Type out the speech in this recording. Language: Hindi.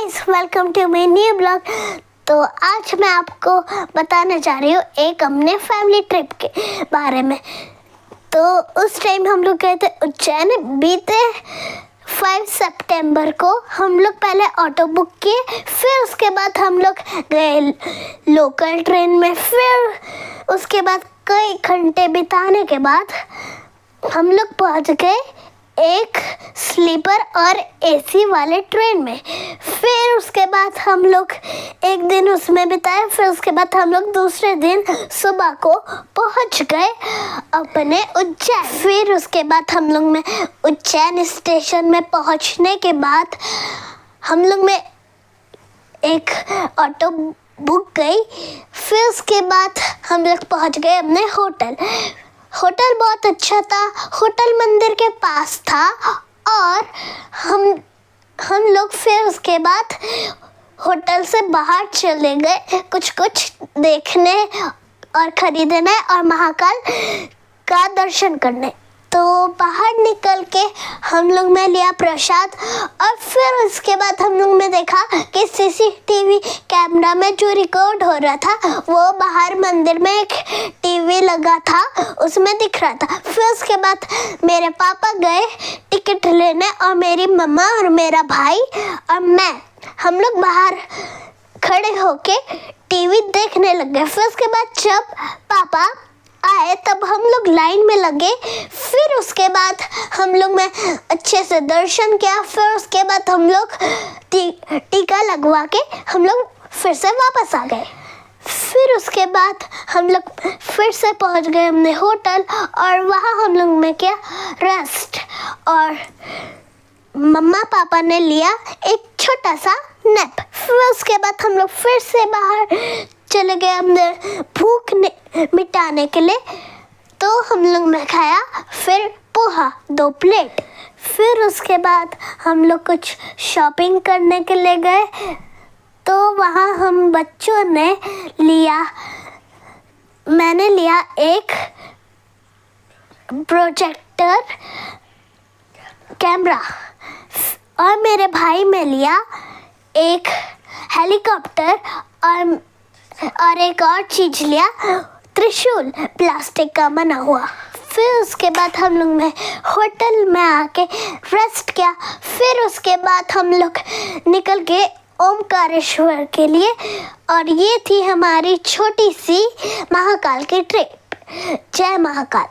Guys, welcome to my new blog. तो आज मैं आपको बताने जा रही हूँ एक अपने फैमिली ट्रिप के बारे में। तो उस टाइम हम लोग गए थे उज्जैन। बीते 5 सितंबर को हम लोग पहले ऑटो बुक किए, फिर उसके बाद हम लोग गए लोकल ट्रेन में। फिर उसके बाद कई घंटे बिताने के बाद हम लोग पहुँच गए एक स्लीपर और एसी वाले ट्रेन में। फिर उसके बाद हम लोग एक दिन उसमें बिताए। फिर उसके बाद हम लोग दूसरे दिन सुबह को पहुंच गए अपने उज्जैन। फिर उसके बाद हम लोग में उज्जैन स्टेशन में पहुंचने के बाद हम लोग में एक ऑटो बुक गई। फिर उसके बाद हम लोग पहुंच गए अपने होटल बहुत अच्छा था। होटल मंदिर के पास था और हम लोग फिर उसके बाद होटल से बाहर चले गए कुछ देखने और खरीदने और महाकाल का दर्शन करने। तो बाहर निकल के हम लोग में लिया प्रसाद और फिर उसके बाद हम लोग में देखा कि सीसीटीवी कैमरा में जो रिकॉर्ड हो रहा था वो बाहर मंदिर में एक टीवी लगा था, उसमें दिख रहा था। फिर उसके बाद मेरे पापा गए टिकट लेने और मेरी मम्मा और मेरा भाई और मैं, हम लोग बाहर खड़े होके टीवी देखने लग गए। फिर उसके बाद जब पापा आए तब हम लोग लाइन में लगे। फिर उसके बाद हम लोग में अच्छे से दर्शन किया। फिर उसके बाद हम लोग टीका लगवा के हम लोग फिर से वापस आ गए। फिर उसके बाद हम लोग फिर से पहुंच गए अपने होटल और वहाँ हम लोग में किया रेस्ट और मम्मा पापा ने लिया एक छोटा सा नैप। फिर उसके बाद हम लोग फिर से बाहर चले गए अपने भूख मिटाने के लिए। तो हम लोग ने खाया फिर पोहा 2 प्लेट। फिर उसके बाद हम लोग कुछ शॉपिंग करने के लिए गए। तो वहाँ हम बच्चों ने मैंने लिया एक प्रोजेक्टर कैमरा और मेरे भाई में लिया एक हेलीकॉप्टर और एक और चीज लिया त्रिशूल प्लास्टिक का बना हुआ। फिर उसके बाद हम लोग ने होटल में आके रेस्ट किया। फिर उसके बाद हम लोग निकल गए ओमकारेश्वर के लिए और ये थी हमारी छोटी सी महाकाल की ट्रिप। जय महाकाल।